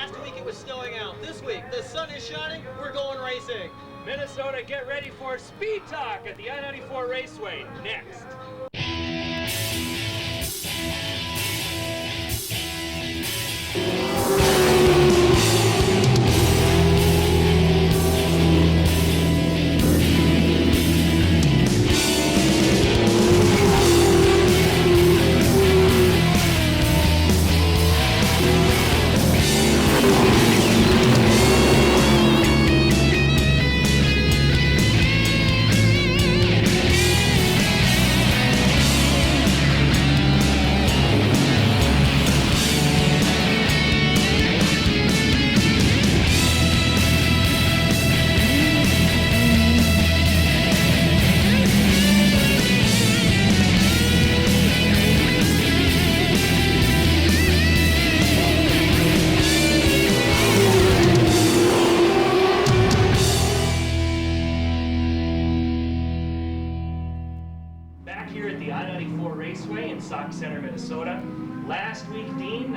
Last week it was snowing out. This week, the sun is shining, we're going racing. Minnesota, get ready for Speed Talk at the I-94 Raceway next. Back here at the I-94 Raceway in Sauk Centre, Minnesota. Last week, Dean,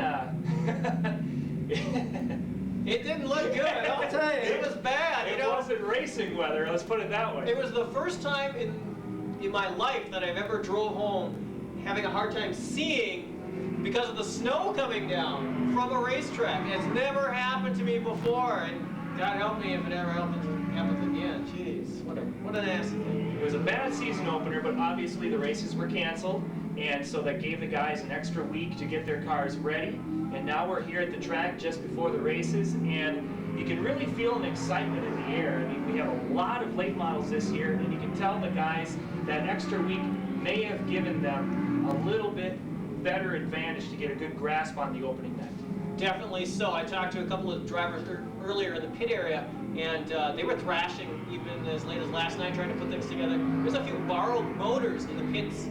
it didn't look good, I'll tell you. It was bad. It wasn't racing weather, let's put it that way. It was the first time in my life that I've ever drove home having a hard time seeing because of the snow coming down from a racetrack. It's never happened to me before, and God help me if it ever happens again. Jeez, what a nasty thing. It was a bad season opener, but obviously the races were canceled, and so that gave the guys an extra week to get their cars ready. And now we're here at the track just before the races, and you can really feel an excitement in the air. I mean, we have a lot of late models this year, and you can tell the guys that extra week may have given them a little bit better advantage to get a good grasp on the opening night. Definitely so. I talked to a couple of drivers earlier in the pit area, and they were thrashing even as late as last night trying to put things together. There's a few borrowed motors in the pits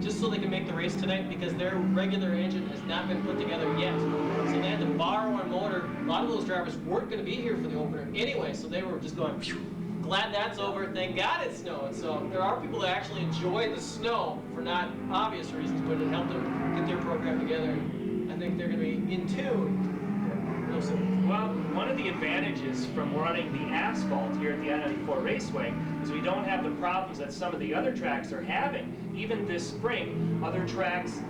just so they can make the race tonight because their regular engine has not been put together yet. So they had to borrow a motor. A lot of those drivers weren't going to be here for the opener anyway, so they were just going, phew, glad that's over. Thank God it snowed. So there are people that actually enjoy the snow for not obvious reasons, but it helped them get their program together. I think they're going to be in tune. Well, one of the advantages from running the asphalt here at the I-94 Raceway is we don't have the problems that some of the other tracks are having. Even this spring, other tracks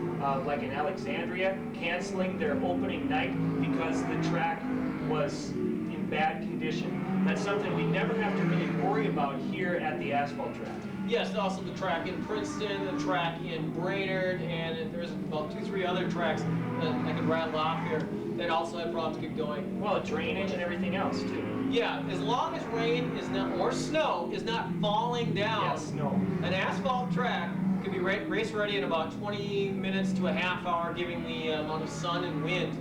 like in Alexandria canceling their opening night because the track was in bad condition. That's something we never have to really worry about here at the asphalt track. Yes, also the track in Princeton, the track in Brainerd, and there's about 2-3 other tracks that I could rattle off here that also had problems get going. Well, drainage and everything else too. Yeah, as long as rain is not, or snow is not falling down, yes, no. An asphalt track could be race ready in about 20 minutes to a half hour, giving the amount of sun and wind,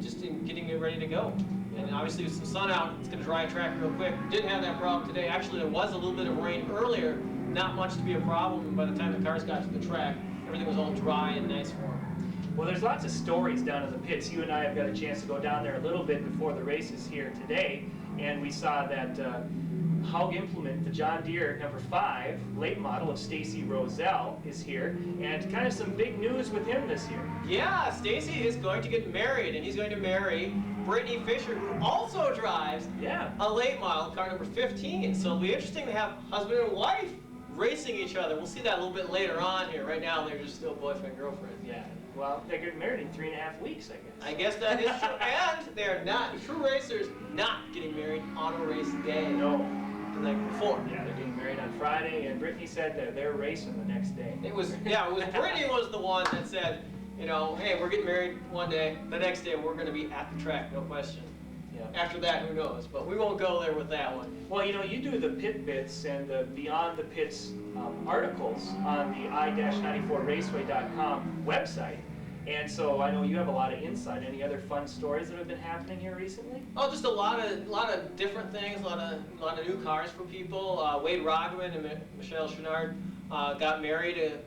just in getting it ready to go. And obviously with some sun out, it's going to dry a track real quick. Didn't have that problem today. Actually, there was a little bit of rain earlier, not much to be a problem. And by the time the cars got to the track, everything was all dry and nice for them. Well, there's lots of stories down in the pits. You and I have got a chance to go down there a little bit before the races here today, and we saw that Hog Implement, the John Deere number 5 late model of Stacy Roselle is here, and kind of some big news with him this year. Yeah, Stacy is going to get married, and he's going to marry Brittany Fisher, who also drives a late model, car number 15. So it'll be interesting to have husband and wife racing each other. We'll see that a little bit later on here. Right now, they're just still boyfriend, girlfriend. Yeah. Well, they're getting married in 3.5 weeks, I guess. I guess that is true. And they're not, true racers, not getting married on a race day. No. The night before. Yeah, they're getting married on Friday, and Brittany said that they're racing the next day. It was Brittany was the one that said, you know, hey, we're getting married one day. The next day, we're going to be at the track, no question. Yeah. After that, who knows? But we won't go there with that one. Well, you know, you do the pit bits and the Beyond the Pits articles on the i-94raceway.com website. And so I know you have a lot of insight. Any other fun stories that have been happening here recently? Oh, just a lot of different things, a lot of new cars for people. Wade Roggeman and Michelle Chenard got married a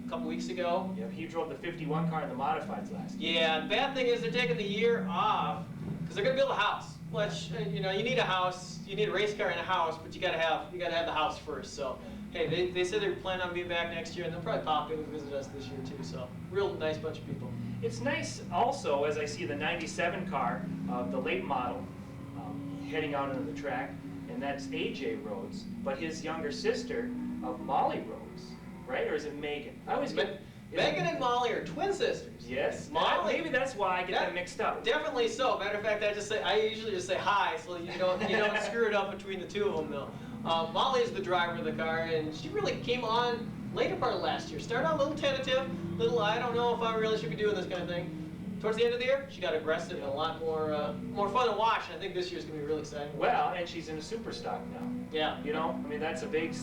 couple weeks ago. Yeah, he drove the 51 car in the modifieds last year. Yeah, the bad thing is they're taking the year off because they're going to build a house. Which, you know, you need a house, you need a race car and a house, but you got to have the house first. So, hey, they said they plan on being back next year, and they'll probably pop in and visit us this year too. So, real nice bunch of people. It's nice also, as I see the 97 car, the late model, heading out into the track, and that's AJ Rhodes, but his younger sister of Molly Rhodes, right? Or is it Megan? I always get... Megan and Molly are twin sisters. Yes. Molly, maybe that's why I get them mixed up. Definitely so. Matter of fact, I usually just say hi, so you don't screw it up between the two of them though. Molly is the driver of the car, and she really came on later part of last year. Started out a little tentative, I don't know if I really should be doing this kind of thing. Towards the end of the year, she got aggressive and a lot more fun to watch. I think this year's gonna be really exciting. Well, and she's in a super stock now. Yeah. You know, I mean that's a big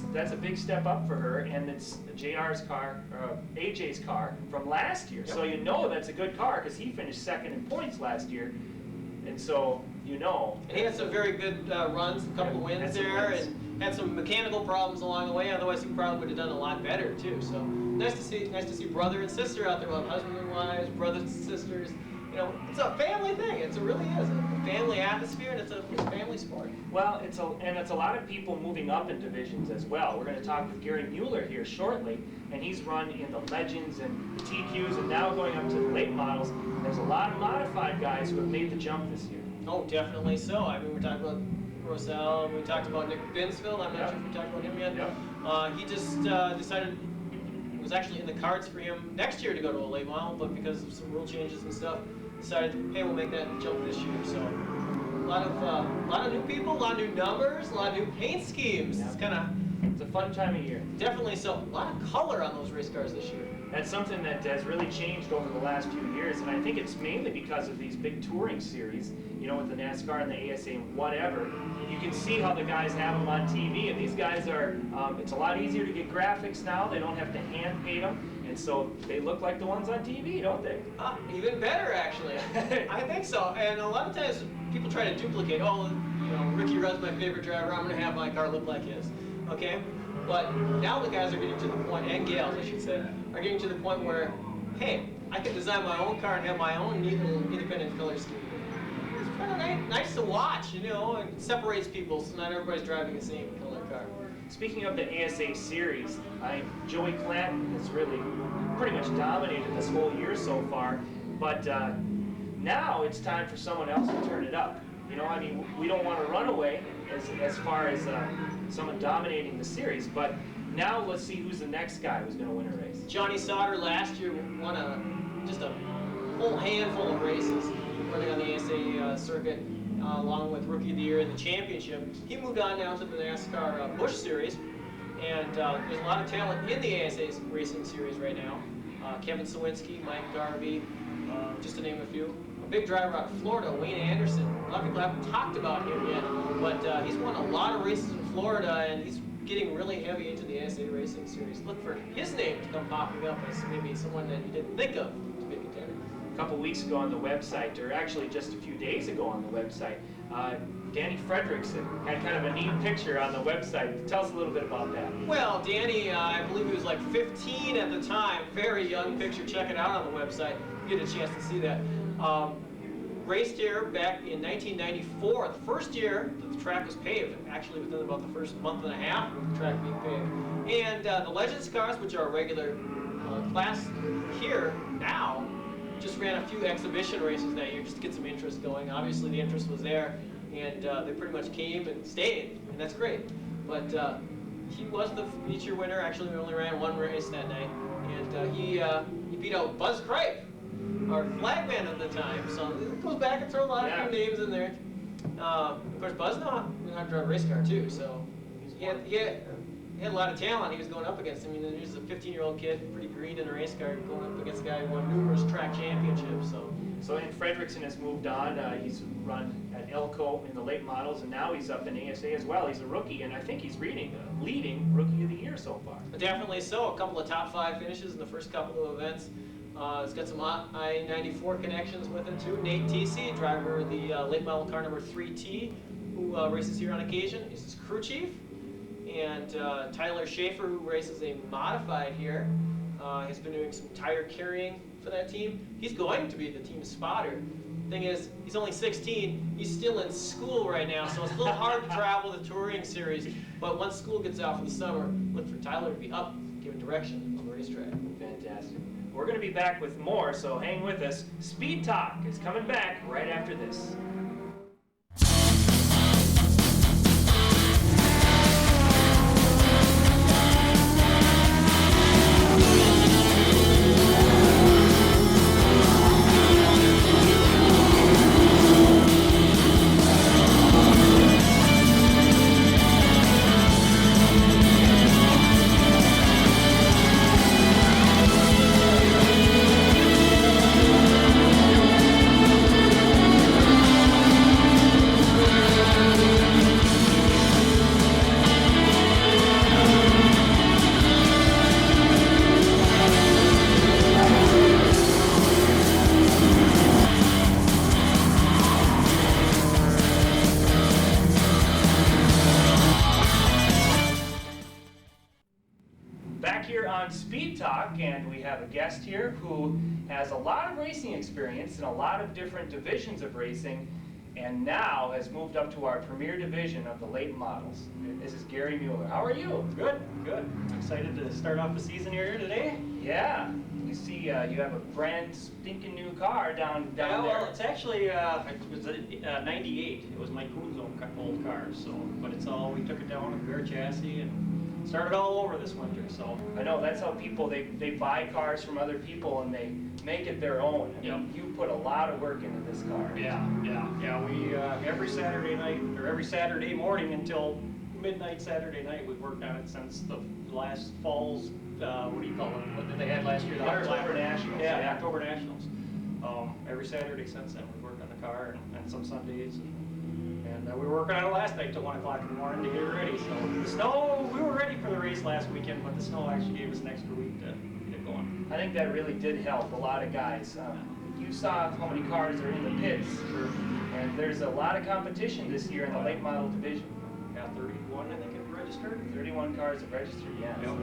step up for her, and it's JR's car, AJ's car from last year. Yep. So you know that's a good car because he finished second in points last year, and so you know. And he had some very good runs, a couple of wins there, and had some mechanical problems along the way. Otherwise, he probably would have done a lot better too. So nice to see brother and sister out there, husband and wives, brothers and sisters. You know, it's a family thing. It really is a family atmosphere, and it's a family sport. Well, it's a lot of people moving up in divisions as well. We're going to talk with Gary Mueller here shortly, and he's run in the Legends and the TQs, and now going up to the late models. There's a lot of modified guys who have made the jump this year. Oh, definitely so. I mean, we're talking about Roselle, we talked about Nick Binsfield. I'm not sure if we talked about him yet. Yep. He just decided it was actually in the cards for him next year to go to a late model, but because of some rule changes and stuff, decided, hey, we'll make that jump this year. So a lot of new people, a lot of new numbers, a lot of new paint schemes. Yeah. It's a fun time of year. Definitely so. A lot of color on those race cars this year. That's something that has really changed over the last few years, and I think it's mainly because of these big touring series, you know, with the NASCAR and the ASA and whatever. You can see how the guys have them on TV, and these guys are, it's a lot easier to get graphics now. They don't have to hand paint them, and so they look like the ones on TV, don't they? Even better, actually. I think so. And a lot of times people try to duplicate, Ricky Rudd's my favorite driver, I'm going to have my car look like his. Okay? But now the guys are getting to the point, and gals, I should say, are getting to the point where, hey, I can design my own car and have my own neat little independent color scheme. It's kind of nice to watch, and it separates people, so not everybody's driving the same color car. Speaking of the ASA series, Joey Clanton has really pretty much dominated this whole year so far, but now it's time for someone else to turn it up. You know, I mean, we don't want to run away as far as someone dominating the series, but now let's see who's the next guy who's going to win a race. Johnny Sauter last year won just a whole handful of races running on the ASA circuit, along with Rookie of the Year and the championship. He moved on now to the NASCAR Busch Series, and there's a lot of talent in the ASA racing series right now. Kevin Sawinski, Mike Garvey, just to name a few. A big driver out of Florida, Wayne Anderson. A lot of people haven't talked about him yet, but he's won a lot of races in Florida, and he's getting really heavy into the ASA racing series. Look for his name to come popping up as maybe someone that you didn't think of to be a contender. A couple weeks ago on the website, or actually just a few days ago on the website, Danny Fredrickson had kind of a neat picture on the website. Tell us a little bit about that. Well, Danny, I believe he was like 15 at the time. Very young picture. Check it out on the website. Get a chance to see that. Raced here back in 1994, the first year that the track was paved, actually within about the first month and a half of the track being paved. And the Legends cars, which are a regular class here now, just ran a few exhibition races that year just to get some interest going. Obviously the interest was there, and they pretty much came and stayed, and that's great. But he was the feature winner. Actually, we only ran one race that night, and he beat out Buzz Cripe, our flagman at the time. So it goes back and throw a lot of new names in there. Of course, Buzz knew how to drive a race car too, so he had a lot of talent he was going up against. I mean, he was a 15-year-old kid, pretty green in a race car, going up against a guy who won numerous track championships. So and Fredrickson has moved on. He's run at Elko in the late models, and now he's up in ASA as well. He's a rookie, and I think he's leading Rookie of the Year so far. Definitely so. A couple of top 5 finishes in the first couple of events. It's got some I-94 connections with it too. Nate TC, driver of the late model car number 3T, who races here on occasion. He's his crew chief. And Tyler Schaefer, who races a modified here, has been doing some tire carrying for that team. He's going to be the team spotter. Thing is, he's only 16. He's still in school right now, so it's a little hard to travel the touring series. But once school gets out for the summer, look for Tyler to be up, giving direction on the racetrack. Fantastic. We're going to be back with more, so hang with us. Speed Talk is coming back right after this. Back here on Speed Talk, and we have a guest here who has a lot of racing experience in a lot of different divisions of racing, and now has moved up to our premier division of the late models. This is Gary Mueller. How are you? Good, good. Excited to start off the season here today. Yeah. You see, you have a brand stinking new car down there. Well, it's actually it was a 98. It was my Coon's old car. So, but it's all, we took it down with a bare chassis and started all over this winter. So I know that's how people they buy cars from other people and they make it their own. I mean, you put a lot of work into this car. Yeah. We every Saturday night or every Saturday morning until midnight Saturday night, we've worked on it since the last fall's. What do you call it? What did they have last year? The October Nationals. Yeah, October Nationals. Every Saturday since then, we've worked on the car and some Sundays. And we were working on it last night till 1 o'clock in the morning to get it ready. So the snow, we were ready for the race last weekend, but the snow actually gave us an extra week to get it going. I think that really did help a lot of guys. You saw how many cars are in the pits, and there's a lot of competition this year in the late model division. Yeah, 31, I think, have registered. 31 cars have registered, yes. Yep.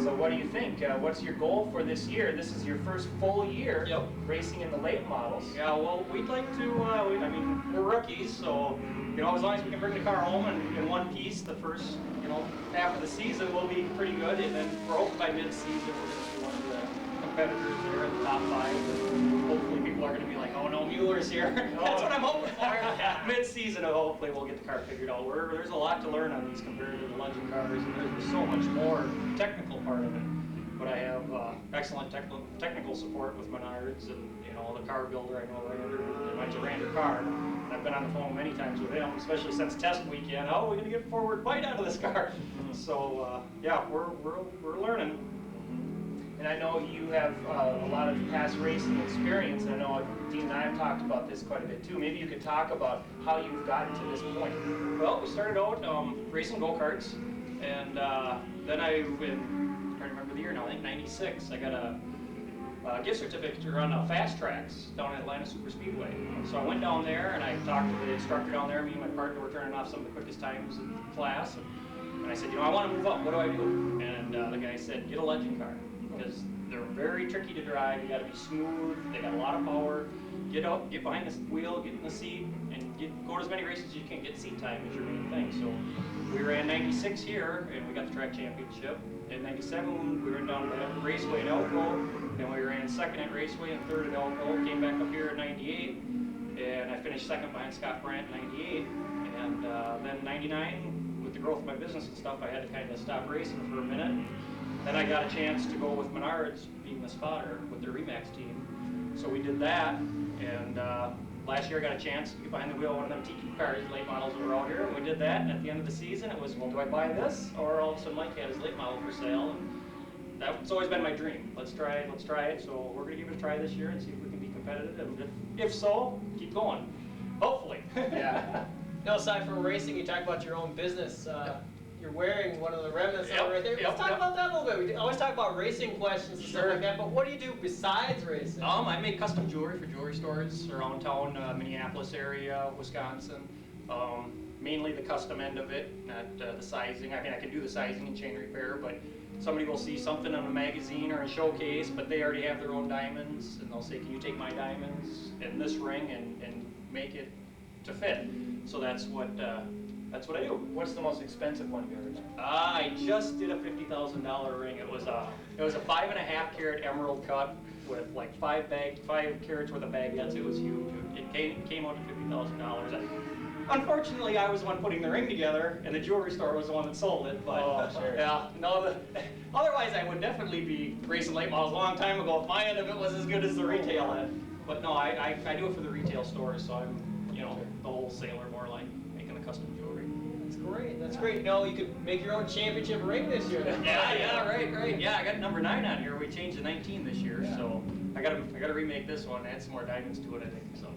So what do you think? What's your goal for this year? This is your first full year racing in the late models. Yeah, well, we'd like to, I mean, we're rookies, so, you know, as long as we can bring the car home in one piece, the first, you know, half of the season will be pretty good, and then we're hoping by mid-season we're going to be one of the competitors there in the top 5, and hopefully people are going to be like, oh no, Mueller's here. That's what I'm hoping for. Mid-season, hopefully we'll get the car figured out. There's a lot to learn on these compared to the legend cars, and there's so much more technical part of it. But I have excellent technical support with Menards, and you know, the car builder, I know Rander, and it's a Rander car. And I've been on the phone many times with him, especially since test weekend. Oh, we're gonna get forward bite out of this car. So yeah, we're learning. And I know you have a lot of past racing experience, and I know Dean and I have talked about this quite a bit too. Maybe you could talk about how you've gotten to this point. Well, we started out racing go-karts, and then I'm trying to remember the year now, I think 96, I got a gift certificate to run fast tracks down at Atlanta Super Speedway. So I went down there and I talked to the instructor down there. Me and my partner were turning off some of the quickest times in class. And I said, you know, I want to move up. What do I do? And the guy said, get a legend car. Because they're very tricky to drive. You got to be smooth. They got a lot of power. Get up, get behind the wheel, get in the seat, and go to as many races as you can. Get seat time is your main thing. So we ran 96 here, and we got the track championship. In 97, we ran down to Raceway at Elko, and we ran second at Raceway and third at Elko. Came back up here at 98, and I finished second behind Scott Brandt in 98. And then 99, with the growth of my business and stuff, I had to kind of stop racing for a minute. Then I got a chance to go with Menards, being the spotter, with their Remax team. So we did that, and last year I got a chance to get behind the wheel of one of them TQ cars, late models that were out here, and we did that, and at the end of the season it was, well, do I buy this? Or all of a sudden Mike had his late model for sale, and that's always been my dream. Let's try it, so we're going to give it a try this year and see if we can be competitive, and if so, keep going. Hopefully. Yeah. No, aside from racing, you talk about your own business. You're wearing one of the remnants right there. Let's talk about that a little bit. We always talk about racing questions and stuff like that, but what do you do besides racing? I make custom jewelry for jewelry stores around town, Minneapolis area, Wisconsin. Mainly the custom end of it, not the sizing. I mean, I can do the sizing and chain repair, but somebody will see something in a magazine or a showcase, but they already have their own diamonds, and they'll say, can you take my diamonds in this ring and make it to fit? So that's what that's what I do. What's the most expensive one you've ever done? I just did a $50,000 ring. It was a 5.5 carat emerald cut with like 5 carats worth of baguettes. It was huge. It came out to $50,000. Unfortunately, I was the one putting the ring together, and the jewelry store was the one that sold it. But Oh, sure. yeah, no. Otherwise, I would definitely be racing late models a long time ago if my end of it was as good as the retail end. But no, I do it for the retail stores, so I'm the wholesaler more like making the custom jewelry. That's great. That's great. You could make your own championship ring this year. Yeah, right. Yeah, I got number 9 on here. We changed to 19 this year, so I gotta remake this one. Add some more diamonds to it, I think. So,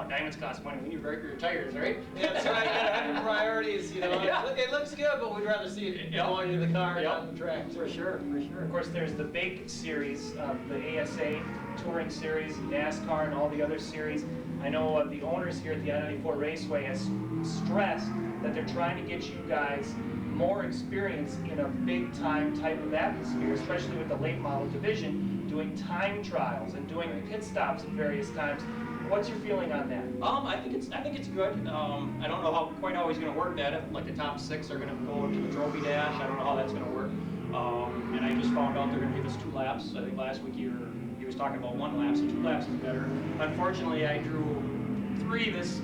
diamonds cost money. We need to break your tires, right? Yeah, that's right. You gotta have your priorities. Yeah. It looks good, but we'd rather see it going to the car and on the track. For sure. Of course, there's the big series, the ASA Touring Series, NASCAR, and all the other series. I know the owners here at the I-94 Raceway has stressed that they're trying to get you guys more experience in a big-time type of atmosphere, especially with the late model division, doing time trials and doing pit stops at various times. What's your feeling on that? I think it's good. I don't know how quite how he's going to work that. If like the top 6 are going to go into the trophy dash, I don't know how that's going to work. And I just found out they're going to give us 2 laps. I think last week he was talking about 1 lap, so 2 laps is better. Unfortunately, I drew 3 this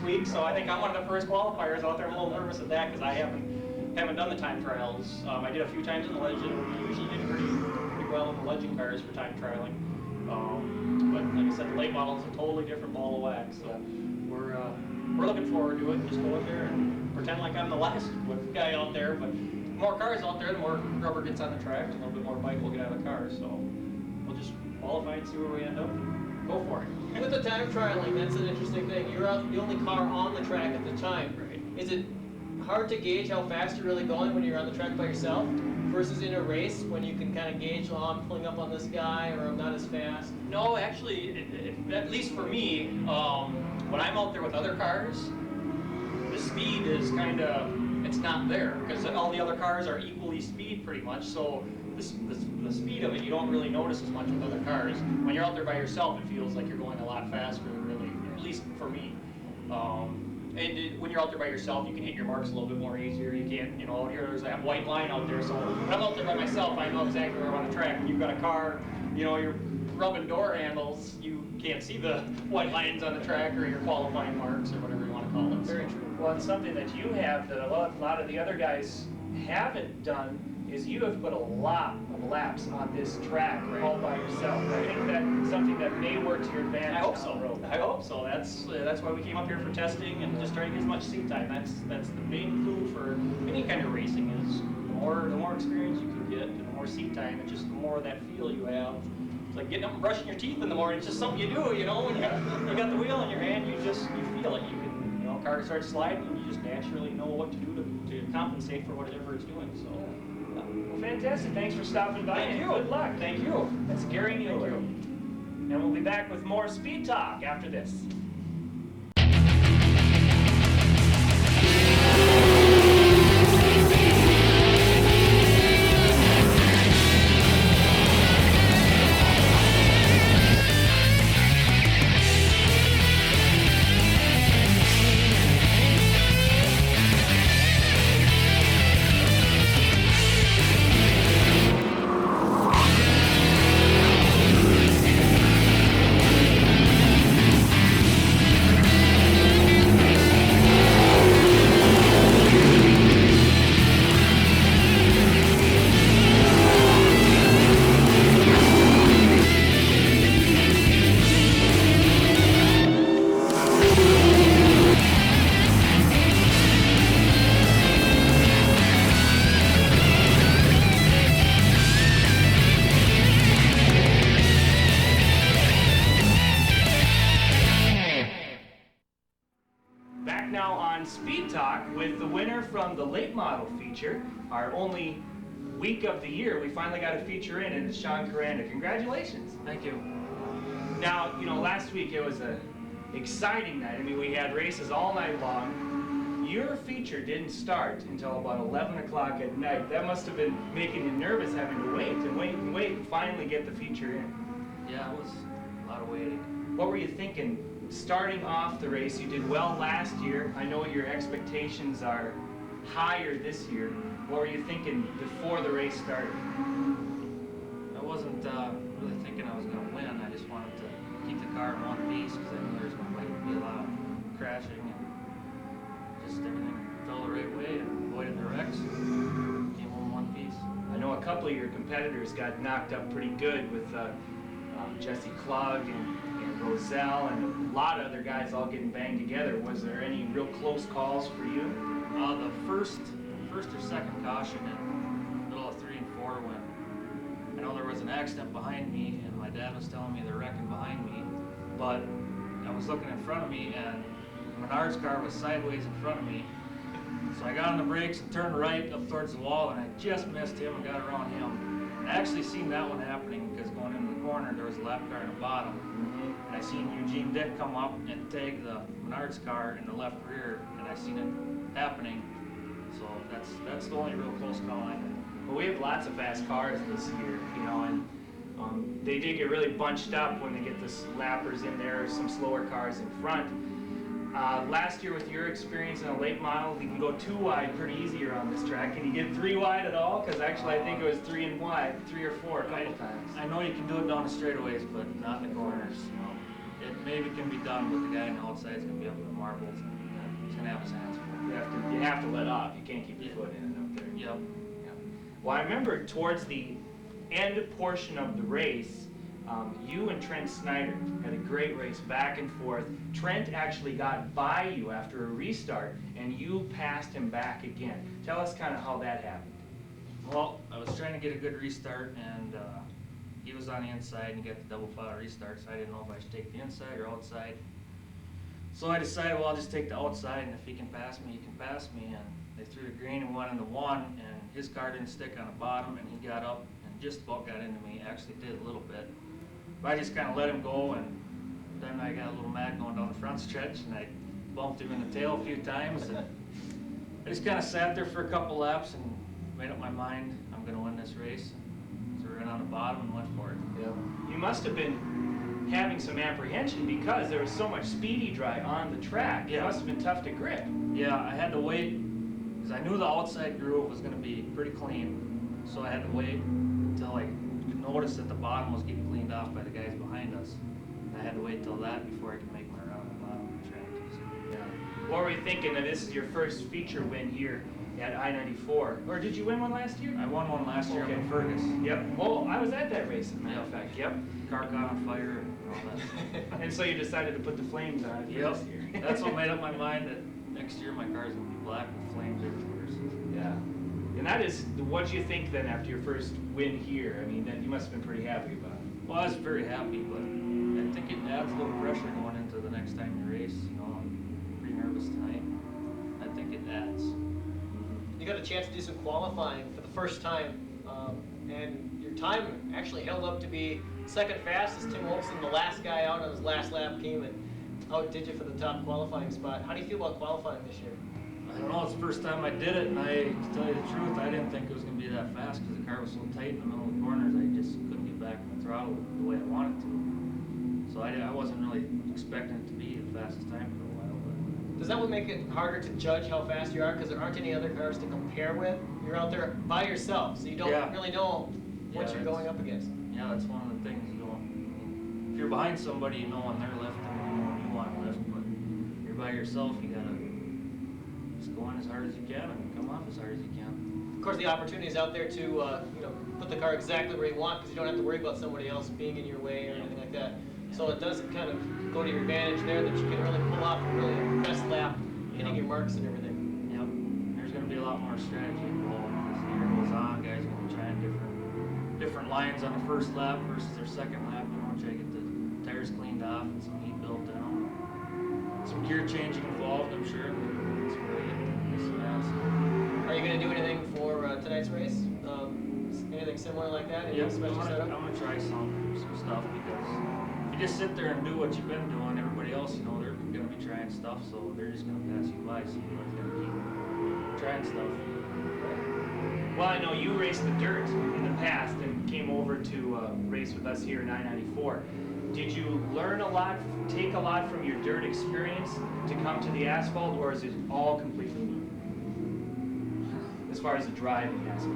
week, so I think I'm one of the first qualifiers out there. I'm a little nervous at that because I haven't done the time trials. I did a few times in the Legend. We usually did pretty well in the Legend cars for time trialing. But like I said, the late model is a totally different ball of wax. So we're looking forward to it. Just go out there and pretend like I'm the last guy out there. But the more cars out there, the more rubber gets on the track, and a little bit more bike will get out of the car. So we'll just qualify and see where we end up. Go for it. With the time trialing, that's an interesting thing. You're the only car on the track at the time. Right. Is it hard to gauge how fast you're really going when you're on the track by yourself versus in a race when you can kind of gauge, I'm pulling up on this guy or I'm not as fast? No, actually, at least for me, when I'm out there with other cars, the speed is it's not there because all the other cars are equally speed pretty much. So the speed of it, you don't really notice as much with other cars. When you're out there by yourself, it feels like you're going a lot faster, really, at least for me. When you're out there by yourself, you can hit your marks a little bit more easier. You can't, there's that white line out there. So when I'm out there by myself, I know exactly where I'm on the track. When you've got a car, you're rubbing door handles, you can't see the white lines on the track or your qualifying marks or whatever you want to call it. Very true. Well, it's something that you have that a lot of the other guys haven't done is you have put a lot of laps on this track all by yourself. I think that's something that may work to your advantage. I hope down so. the road. I hope so. That's why we came up here for testing and just trying to get as much seat time. That's the main clue for any kind of racing is the more experience you can get, the more seat time, and just the more of that feel you have. It's like getting up and brushing your teeth in the morning. It's just something you do, when you got the wheel in your hand, you feel it. You can, car starts sliding, and you just naturally know what to do to compensate for whatever it's doing. So. Well, fantastic. Thanks for stopping by. Thank you. Good luck. Thank you. That's Gary Mueller. Thank you. And we'll be back with more Speed Talk after this. Speed Talk with the winner from the late model feature, our only week of the year. We finally got a feature in, and it's Shawn Koranda. Congratulations. Thank you. Now, last week it was an exciting night. I mean, we had races all night long. Your feature didn't start until about 11 o'clock at night. That must have been making you nervous having to wait and finally get the feature in. Yeah, it was a lot of waiting. What were you thinking starting off the race, you did well last year. I know your expectations are higher this year. What were you thinking before the race started? I wasn't really thinking I was going to win. I just wanted to keep the car in one piece because I knew there was going to be a lot of crashing and just everything fell the right way and avoided the wrecks. Came home in one piece. I know a couple of your competitors got knocked up pretty good with Jesse Klug and Roselle and a lot of other guys all getting banged together. Was there any real close calls for you? The first or second caution in the middle of 3 and 4 when I know there was an accident behind me and my dad was telling me they're wrecking behind me, but I was looking in front of me and Menard's car was sideways in front of me. So I got on the brakes and turned right up towards the wall and I just missed him and got around him. And I actually seen that one happening because going into the corner there was a lap car in the bottom. And I seen Eugene Dick come up and tag the Menard's car in the left rear and I seen it happening. So that's the only real close call I had. Well, we have lots of fast cars this year, you know, and they did get really bunched up when they get the lappers in there, some slower cars in front. Last year with your experience in a late model, you can go 2 wide pretty easy around this track. Can you get 3 wide at all? Because actually I think it was 3 and wide, 3 or 4 a couple times. I know you can do it down the straightaways, but not in the corners. You know, it maybe can be done, but the guy on the outside is going to be up in the marbles. And he's going to have his hands full. You have to let off. You can't keep your foot in it up there. Yep. Well, I remember towards the end portion of the race, you and Trent Snyder had a great race back and forth. Trent actually got by you after a restart, and you passed him back again. Tell us kind of how that happened. Well, I was trying to get a good restart, and he was on the inside, and he got the double file restart, so I didn't know if I should take the inside or outside. So I decided, well, I'll just take the outside, and if he can pass me, he can pass me. And they threw the green and went into 1, and his car didn't stick on the bottom, and he got up and just about got into me. Actually did a little bit. But I just kind of let him go, and then I got a little mad going down the front stretch, and I bumped him in the tail a few times. And I just kind of sat there for a couple laps and made up my mind, I'm going to win this race. So we ran on the bottom and went for it. Yeah. You must have been having some apprehension because there was so much speedy dry on the track. Yeah. It must have been tough to grip. Yeah, I had to wait because I knew the outside groove was going to be pretty clean. So I had to wait until I could notice that the bottom was getting cleaned off by the guys behind us. And I had to wait till that before I could make my run on the bottom of the track. So, Yeah. What were you thinking that this is your first feature win here at I-94? Or did you win one last year? I won one last year up in Fergus. Yep. Oh, I was at that race, as a matter of Yep. fact. Yep. Car caught on fire and all that. And so you decided to put the flames on it for Yep. this year. That's what made up my mind that next year my car's going to be black with flames everywhere. Yeah. And that is, what do you think then after your first win here? I mean, then you must have been pretty happy about it. Well, I was very happy, but I think it adds a little pressure going into the next time you race. You know, I'm pretty nervous tonight. I think it adds. You got a chance to do some qualifying for the first time, and your time actually held up to be second fastest. Tim Olson, the last guy out on his last lap, came and outdid you for the top qualifying spot. How do you feel about qualifying this year? I don't know, it's the first time I did it, and to tell you the truth, I didn't think it was going to be that fast because the car was so tight in the middle of the corners, I just couldn't get back on the throttle the way I wanted to. So I wasn't really expecting it to be the fastest time for a while. But Does that would make it harder to judge how fast you are because there aren't any other cars to compare with? You're out there by yourself, so you don't Yeah. really know what Yeah, you're that's- going up against. yeah, that's one of the things you don't. If you're behind somebody, you know when they're lifting, you know when you want to lift, but if you're by yourself, you gotta just go on as hard as you can and come off as hard as you can. Of course, the opportunity is out there to put the car exactly where you want because you don't have to worry about somebody else being in your way or anything like that. So it does kind of go to your advantage there that you can really pull off a really best lap, hitting your marks and everything. Yep. There's going to be a lot more strategy involved as the year goes on. Guys are going to be trying different lines on the first lap versus their second lap. You know, try to get the tires cleaned off and some heat built in them. Some gear changing involved, I'm sure. That's where you get some ass. Are you going to do anything for tonight's race? Anything similar like that? Any Yep, special I'm setup? gonna try some stuff because if you just sit there and do what you've been doing, everybody else, you know, they're gonna be trying stuff, so they're just gonna pass you by. So you're gonna keep trying stuff. Well, I know you raced the dirt in the past and came over to race with us here in I-94. Did you learn a lot, take a lot from your dirt experience to come to the asphalt, or is it all completely new? As far as the driving aspect.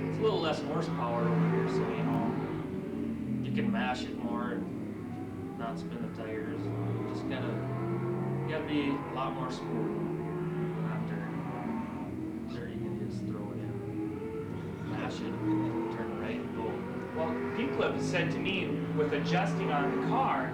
It's a little less horsepower over here, so you know, you can mash it more and not spin the tires. Just kind of, you gotta be a lot more smooth. After there, you can just throw it in, mash it, turn right and go. Well, people have said to me, with adjusting on the car,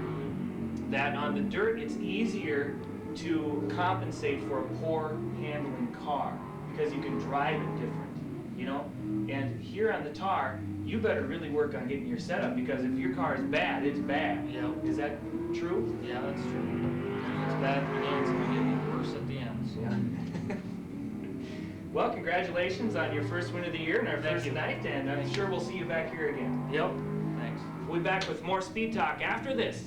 that on the dirt it's easier to compensate for a poor handling car because you can drive it different, you know? And here on the tar, you better really work on getting your setup because if your car is bad, it's bad. Yeah. Is that true? Yeah, that's true. It's bad at the beginning, it's gonna get worse at the end. So. Yeah. Well, congratulations on your first win of the year and our Thank first you. night, and I'm sure we'll see you back here again. Yep. Thanks. We'll be back with more Speed Talk after this.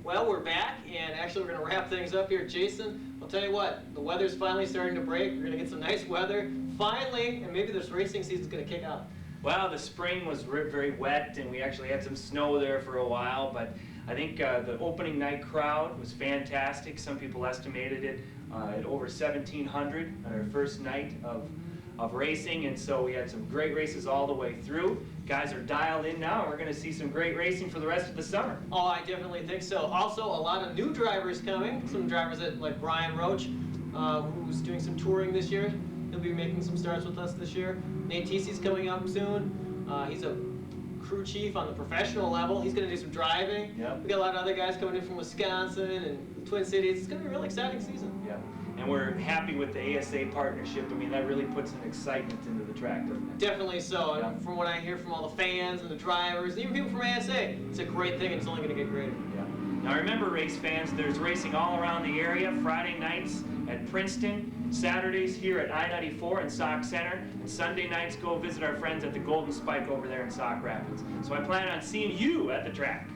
Well, we're back, and actually we're going to wrap things up here. Jason, I'll tell you what, the weather's finally starting to break. We're going to get some nice weather, finally, and maybe this racing season's going to kick off. Well, the spring was very wet, and we actually had some snow there for a while, but I think the opening night crowd was fantastic. Some people estimated it at over 1,700 on our first night of racing, and so we had some great races all the way through. Guys are dialed in now, and we're going to see some great racing for the rest of the summer. Oh, I definitely think so. Also, a lot of new drivers coming. Some drivers like Brian Roach, who's doing some touring this year. He'll be making some starts with us this year. Nate Tc's coming up soon. He's a crew chief on the professional level. He's going to do some driving. Yep. We got a lot of other guys coming in from Wisconsin and the Twin Cities. It's going to be a really exciting season. Yeah, and we're happy with the ASA partnership. I mean, that really puts an excitement into the track, doesn't it? Definitely so. Yeah. And from what I hear from all the fans and the drivers, and even people from ASA, it's a great thing and it's only going to get greater. Yeah. Now remember, race fans, there's racing all around the area. Friday nights at Princeton, Saturdays here at I-94 in Sauk Centre, and Sunday nights go visit our friends at the Golden Spike over there in Sauk Rapids. So I plan on seeing you at the track.